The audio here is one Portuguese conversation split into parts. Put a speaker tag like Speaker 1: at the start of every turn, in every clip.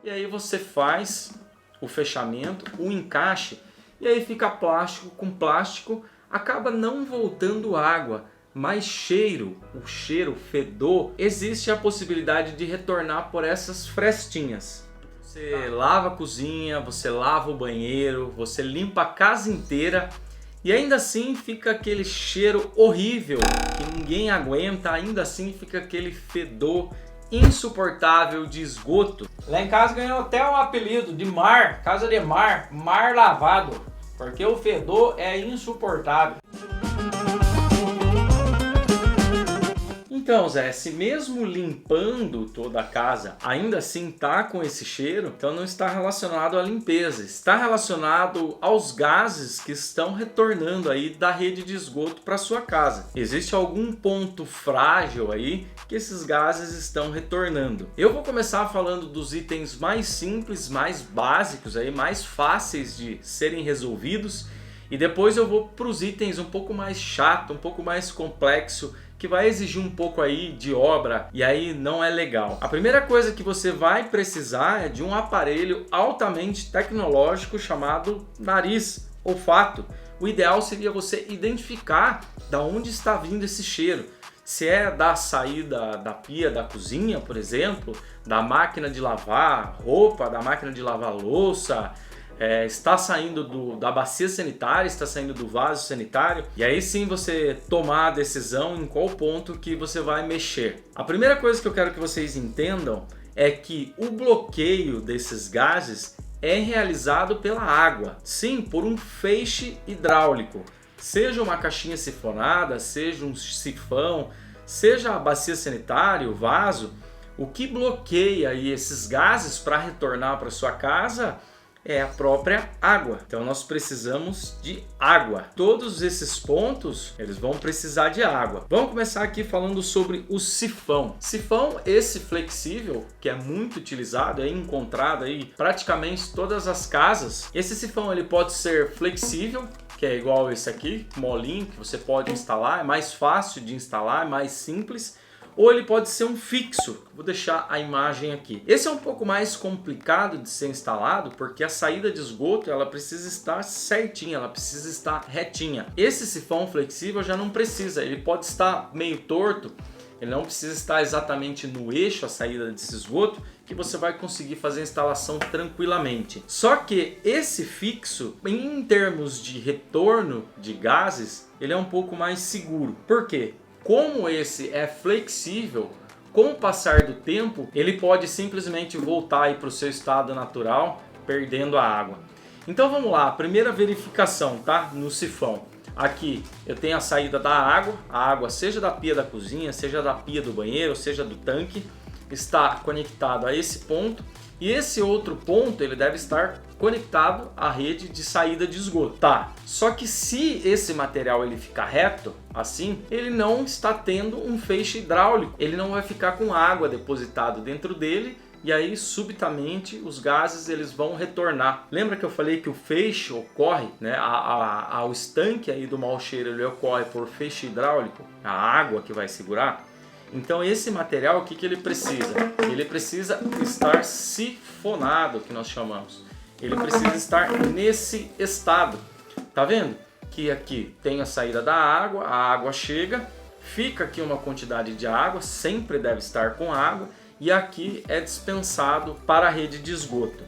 Speaker 1: e aí você faz o fechamento, o encaixe, e aí fica plástico com plástico, acaba não voltando água, mas cheiro, o fedor, existe a possibilidade de retornar por essas frestinhas. Você lava a cozinha, você lava o banheiro, você limpa a casa inteira e ainda assim fica aquele cheiro horrível que ninguém aguenta, ainda assim fica aquele fedor insuportável de esgoto.
Speaker 2: Lá em casa ganhou até um apelido de mar, casa de mar, mar lavado, porque o fedor é insuportável.
Speaker 1: Então, Zé, se mesmo limpando toda a casa, ainda assim tá com esse cheiro, então não está relacionado à limpeza, está relacionado aos gases que estão retornando aí da rede de esgoto para sua casa. Existe algum ponto frágil aí que esses gases estão retornando. Eu vou começar falando dos itens mais simples, mais básicos aí, mais fáceis de serem resolvidos, e depois eu vou para os itens um pouco mais chato, um pouco mais complexo, que vai exigir um pouco aí de obra e aí não é legal. A primeira coisa que você vai precisar é de um aparelho altamente tecnológico chamado nariz olfato. O ideal seria você identificar da onde está vindo esse cheiro. Se é da saída da pia da cozinha, por exemplo, da máquina de lavar roupa, da máquina de lavar louça, está saindo da bacia sanitária, está saindo do vaso sanitário, e aí sim você tomar a decisão em qual ponto que você vai mexer. A primeira coisa que eu quero que vocês entendam é que o bloqueio desses gases é realizado pela água, sim, por um feixe hidráulico, seja uma caixinha sifonada, seja um sifão, seja a bacia sanitária, o vaso. O que bloqueia aí esses gases para retornar para sua casa é a própria água. Então nós precisamos de água. Todos esses pontos, eles vão precisar de água. Vamos começar aqui falando sobre o sifão. Sifão, esse flexível, que é muito utilizado, é encontrado aí praticamente em todas as casas. Esse sifão ele pode ser flexível, que é igual esse aqui, molinho, que você pode instalar, é mais fácil de instalar, é mais simples. Ou ele pode ser um fixo, vou deixar a imagem aqui. Esse é um pouco mais complicado de ser instalado porque a saída de esgoto ela precisa estar certinha, ela precisa estar retinha. Esse sifão flexível já não precisa, ele pode estar meio torto, ele não precisa estar exatamente no eixo a saída desse esgoto, que você vai conseguir fazer a instalação tranquilamente. Só que esse fixo, em termos de retorno de gases, ele é um pouco mais seguro. Por quê? Como esse é flexível, com o passar do tempo, ele pode simplesmente voltar para o seu estado natural, perdendo a água. Então vamos lá, a primeira verificação, tá? No sifão. Aqui eu tenho a saída da água, a água seja da pia da cozinha, seja da pia do banheiro, seja do tanque, está conectado a esse ponto. E esse outro ponto ele deve estar conectado à rede de saída de esgoto. Tá, só que se esse material ele ficar reto, assim, ele não está tendo um feixe hidráulico. Ele não vai ficar com água depositado dentro dele e aí subitamente os gases eles vão retornar. Lembra que eu falei que o feixe ocorre, né? O estanque aí do mau cheiro ele ocorre por feixe hidráulico, a água que vai segurar. Então esse material, o que ele precisa? Ele precisa estar sifonado, que nós chamamos. Ele precisa estar nesse estado. Tá vendo? Que aqui tem a saída da água, a água chega, fica aqui uma quantidade de água, sempre deve estar com água, e aqui é dispensado para a rede de esgoto.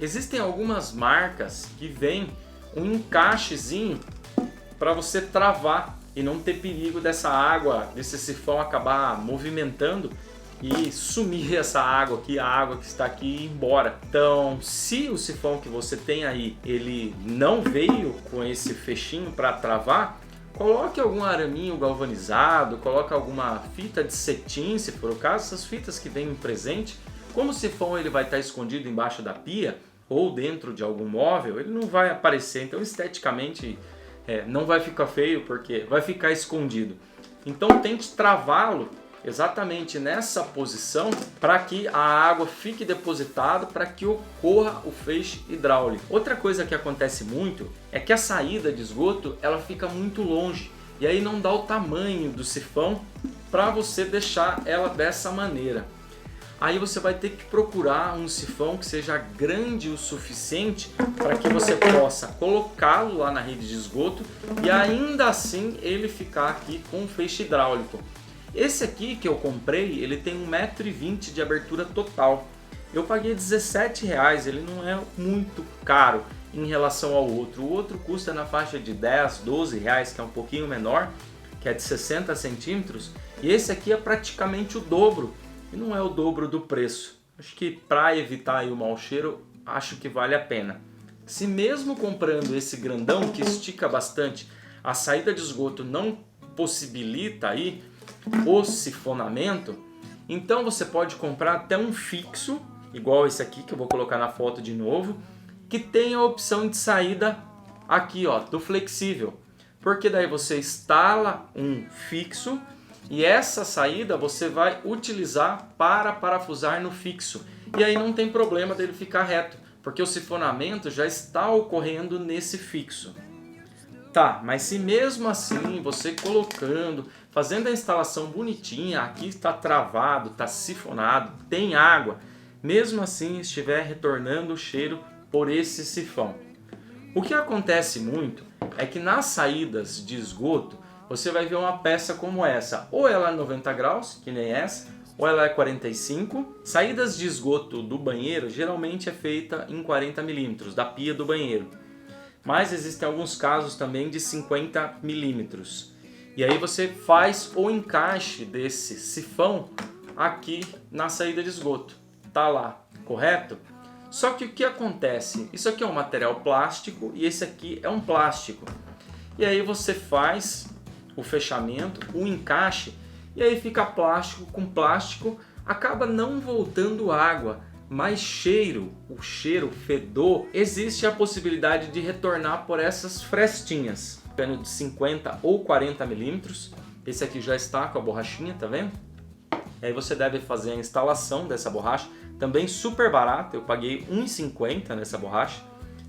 Speaker 1: Existem algumas marcas que vêm um encaixezinho para você travar e não ter perigo dessa água, desse sifão acabar movimentando e sumir essa água aqui, a água que está aqui e ir embora. Então, se o sifão que você tem aí, ele não veio com esse fechinho para travar, coloque algum araminho galvanizado, coloque alguma fita de cetim, se for o caso, essas fitas que vêm em presente. Como o sifão ele vai estar escondido embaixo da pia ou dentro de algum móvel, ele não vai aparecer, então esteticamente não vai ficar feio porque vai ficar escondido. Então tente travá-lo exatamente nessa posição para que a água fique depositada, para que ocorra o feixe hidráulico. Outra coisa que acontece muito é que a saída de esgoto ela fica muito longe e aí não dá o tamanho do sifão para você deixar ela dessa maneira. aí você vai ter que procurar um sifão que seja grande o suficiente para que você possa colocá-lo lá na rede de esgoto e ainda assim ele ficar aqui com feixe hidráulico. Esse aqui que eu comprei, ele tem 1,20 m de abertura total. Eu paguei R$17, ele não é muito caro em relação ao outro. O outro custa na faixa de 10, 12 reais, que é um pouquinho menor, que é de 60 centímetros. E esse aqui é praticamente o dobro, e não é o dobro do preço. Acho que para evitar aí o mau cheiro, acho que vale a pena. Se mesmo comprando esse grandão que estica bastante, a saída de esgoto não possibilita aí o sifonamento, então você pode comprar até um fixo, igual esse aqui que eu vou colocar na foto de novo, que tem a opção de saída aqui, ó, do flexível. Porque daí você instala um fixo e essa saída você vai utilizar para parafusar no fixo. E aí não tem problema dele ficar reto, porque o sifonamento já está ocorrendo nesse fixo. Tá, mas se mesmo assim você colocando, fazendo a instalação bonitinha, aqui está travado, está sifonado, tem água, mesmo assim estiver retornando o cheiro por esse sifão. O que acontece muito é que nas saídas de esgoto você vai ver uma peça como essa, ou ela é 90 graus, que nem essa, ou ela é 45. Saídas de esgoto do banheiro geralmente é feita em 40 milímetros, da pia do banheiro. Mas existem alguns casos também de 50 milímetros. E aí você faz o encaixe desse sifão aqui na saída de esgoto. Tá lá, correto? Só que o que acontece? Isso aqui é um material plástico e esse aqui é um plástico. E aí você faz o fechamento, o encaixe, e aí fica plástico com plástico, acaba não voltando água, mas cheiro, o cheiro, fedor, existe a possibilidade de retornar por essas frestinhas, de 50 ou 40 milímetros. Esse aqui já está com a borrachinha, tá vendo? E aí você deve fazer a instalação dessa borracha, também super barata, eu paguei R$1,50 nessa borracha,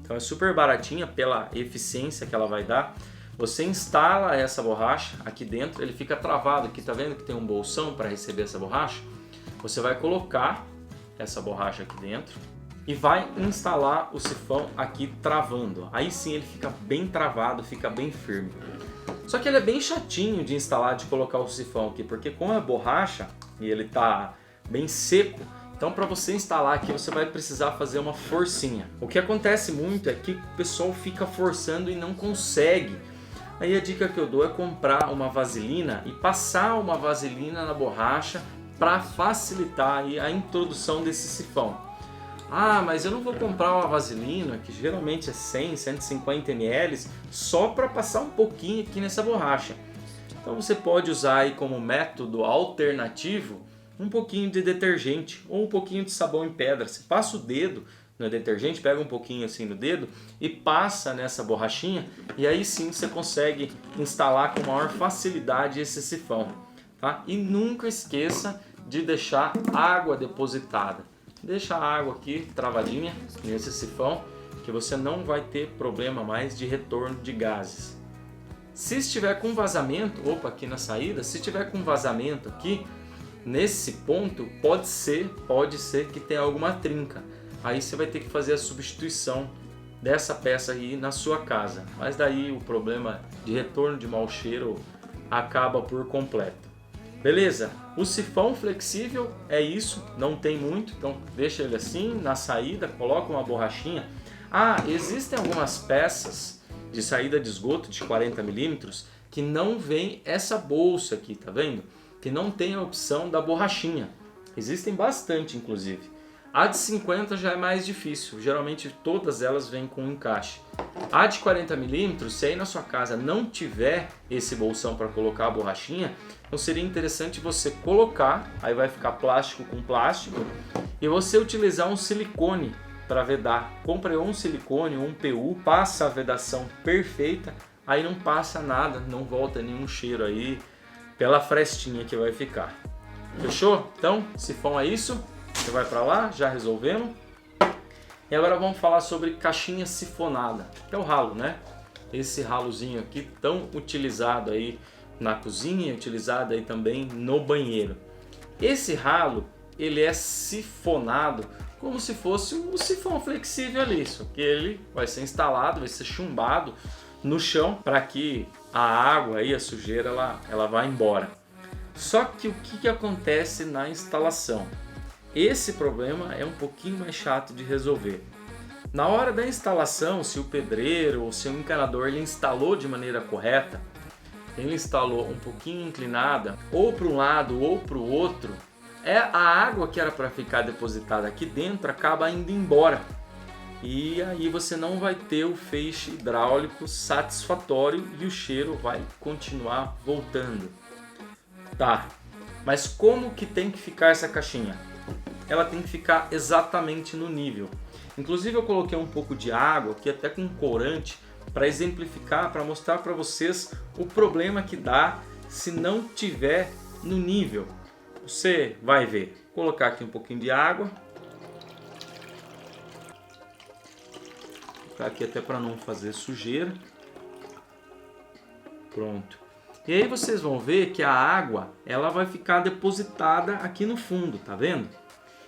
Speaker 1: então é super baratinha pela eficiência que ela vai dar. Você instala essa borracha aqui dentro, ele fica travado aqui, tá vendo que tem um bolsão para receber essa borracha? Você vai colocar essa borracha aqui dentro e vai instalar o sifão aqui travando. Aí sim ele fica bem travado, fica bem firme. Só que ele é bem chatinho de instalar, de colocar o sifão aqui, porque com a borracha e ele tá bem seco, então para você instalar aqui você vai precisar fazer uma forcinha. O que acontece muito é que o pessoal fica forçando e não consegue. Aí a dica que eu dou é comprar uma vaselina e passar uma vaselina na borracha para facilitar aí a introdução desse sifão. Ah, mas eu não vou comprar uma vaselina, que geralmente é 100, 150 ml, só para passar um pouquinho aqui nessa borracha. Então você pode usar aí como método alternativo um pouquinho de detergente ou um pouquinho de sabão em pedra. Você passa o dedo no detergente, pega um pouquinho assim no dedo e passa nessa borrachinha, e aí sim você consegue instalar com maior facilidade esse sifão, tá? E nunca esqueça de deixar água depositada. Deixa a água aqui travadinha nesse sifão, que você não vai ter problema mais de retorno de gases. Se estiver com vazamento, aqui na saída, se tiver com vazamento aqui nesse ponto, pode ser que tenha alguma trinca. Aí você vai ter que fazer a substituição dessa peça aí na sua casa. Mas daí o problema de retorno de mau cheiro acaba por completo. Beleza? O sifão flexível é isso, não tem muito, então deixa ele assim, na saída, coloca uma borrachinha. Ah, existem algumas peças de saída de esgoto de 40 milímetros que não vem essa bolsa aqui, tá vendo? Que não tem a opção da borrachinha. Existem bastante, inclusive. A de 50 já é mais difícil, geralmente todas elas vêm com encaixe. A de 40 milímetros, se aí na sua casa não tiver esse bolsão para colocar a borrachinha, então seria interessante você colocar, aí vai ficar plástico com plástico, e você utilizar um silicone para vedar. Compre um silicone, um PU, passa a vedação perfeita, aí não passa nada, não volta nenhum cheiro aí pela frestinha que vai ficar. Fechou? Então, sifão é isso. Você vai para lá, já resolvemos. E agora vamos falar sobre caixinha sifonada, que é o ralo, né? Esse ralozinho aqui tão utilizado aí na cozinha, utilizado aí também no banheiro. Esse ralo, ele é sifonado como se fosse um sifão flexível ali, só que ele vai ser instalado, vai ser chumbado no chão para que a água e a sujeira ela vá embora. Só que o que acontece na instalação? Esse problema é um pouquinho mais chato de resolver. Na hora da instalação, se o pedreiro ou se o encanador ele instalou de maneira correta, ele instalou um pouquinho inclinada, ou para um lado ou para o outro, a água que era para ficar depositada aqui dentro acaba indo embora. E aí você não vai ter o feixe hidráulico satisfatório e o cheiro vai continuar voltando. Tá, mas como que tem que ficar essa caixinha? Ela tem que ficar exatamente no nível. Inclusive eu coloquei um pouco de água aqui, até com corante, para exemplificar, para mostrar para vocês o problema que dá se não tiver no nível. Você vai ver. Vou colocar aqui um pouquinho de água. Vou colocar aqui até para não fazer sujeira. Pronto. E aí vocês vão ver que a água ela vai ficar depositada aqui no fundo, tá vendo?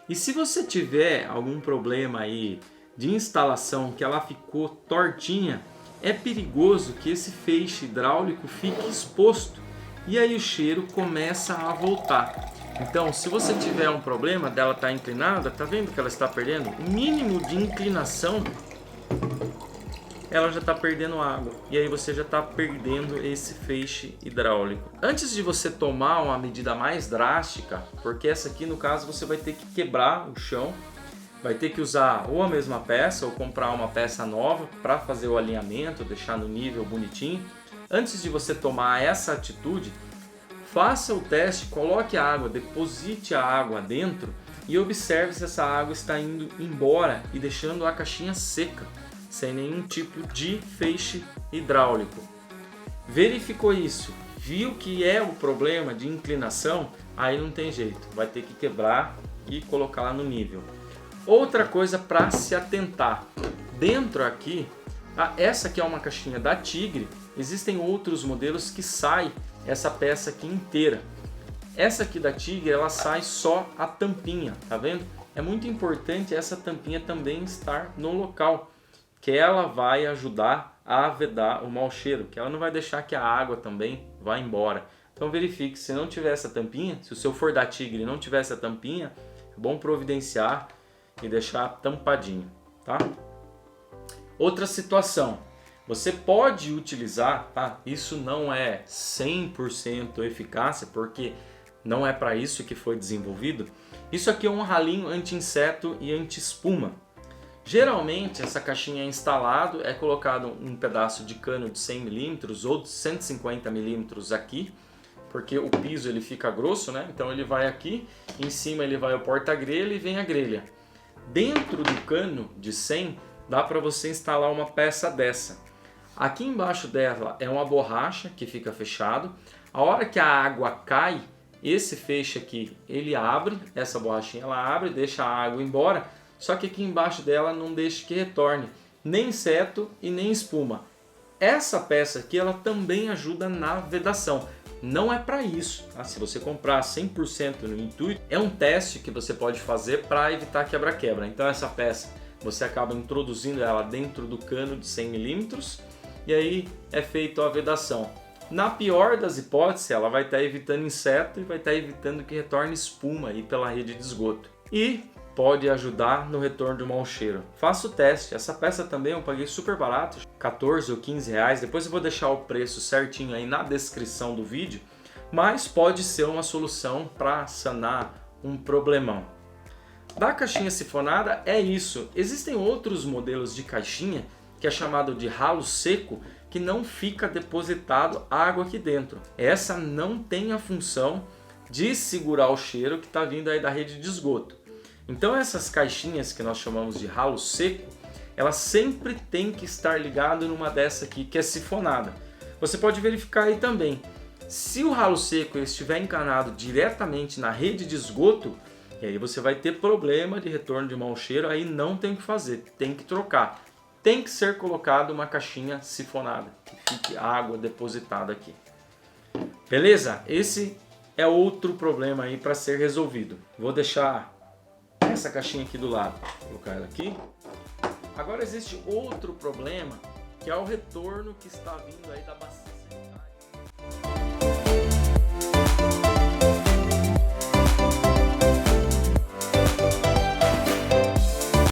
Speaker 1: E se você tiver algum problema aí de instalação que ela ficou tortinha, é perigoso que esse feixe hidráulico fique exposto e aí o cheiro começa a voltar. Então, se você tiver um problema dela estar inclinada, tá vendo que ela está perdendo? O mínimo de inclinação, ela já está perdendo água e aí você já está perdendo esse feixe hidráulico. Antes de você tomar uma medida mais drástica, porque essa aqui no caso você vai ter que quebrar o chão, vai ter que usar ou a mesma peça ou comprar uma peça nova para fazer o alinhamento, deixar no nível bonitinho. Antes de você tomar essa atitude, faça o teste, coloque a água, deposite a água dentro e observe se essa água está indo embora e deixando a caixinha seca, sem nenhum tipo de feixe hidráulico. Verificou isso, viu que é o problema de inclinação, aí não tem jeito, vai ter que quebrar e colocar lá no nível. Outra coisa para se atentar, dentro aqui, essa aqui é uma caixinha da Tigre, existem outros modelos que sai essa peça aqui inteira. Essa aqui da Tigre, ela sai só a tampinha, tá vendo? É muito importante essa tampinha também estar no local, que ela vai ajudar a vedar o mau cheiro, que ela não vai deixar que a água também vá embora. Então verifique, se não tiver essa tampinha, se o seu for da Tigre e não tiver essa tampinha, é bom providenciar e deixar tampadinho, tá? Outra situação, você pode utilizar, tá? Isso não é 100% eficácia, porque não é para isso que foi desenvolvido. Isso aqui é um ralinho anti-inseto e anti-espuma. Geralmente essa caixinha é instalado, é colocado um pedaço de cano de 100 mm ou de 150 mm aqui, porque o piso ele fica grosso, né? Então ele vai aqui, em cima ele vai o porta-grelha e vem a grelha. Dentro do cano de 100 dá para você instalar uma peça dessa. Aqui embaixo dela é uma borracha que fica fechado. A hora que a água cai, esse feixe aqui ele abre, essa borrachinha ela abre, deixa a água embora. Só que aqui embaixo dela não deixa que retorne nem inseto e nem espuma. Essa peça aqui ela também ajuda na vedação. Não é para isso, tá? Se você comprar 100% no intuito, é um teste que você pode fazer para evitar quebra-quebra. Então essa peça você acaba introduzindo ela dentro do cano de 100 mm e aí é feita a vedação. Na pior das hipóteses, ela vai estar evitando inseto e vai estar evitando que retorne espuma aí pela rede de esgoto. E pode ajudar no retorno do mau cheiro. Faça o teste. Essa peça também eu paguei super barato, 14 ou 15 reais. Depois eu vou deixar o preço certinho aí na descrição do vídeo. Mas pode ser uma solução para sanar um problemão. Da caixinha sifonada é isso. Existem outros modelos de caixinha que é chamado de ralo seco, que não fica depositado água aqui dentro. Essa não tem a função de segurar o cheiro que está vindo aí da rede de esgoto. Então essas caixinhas que nós chamamos de ralo seco, ela sempre tem que estar ligada numa dessa aqui que é sifonada. Você pode verificar aí também. Se o ralo seco estiver encanado diretamente na rede de esgoto, e aí você vai ter problema de retorno de mau cheiro, aí não tem o que fazer, tem que trocar. Tem que ser colocado uma caixinha sifonada, que fique água depositada aqui. Beleza? Esse é outro problema aí para ser resolvido. Vou deixar essa caixinha aqui do lado, vou colocar ela aqui. Agora existe outro problema, que é o retorno que está vindo aí da bacia.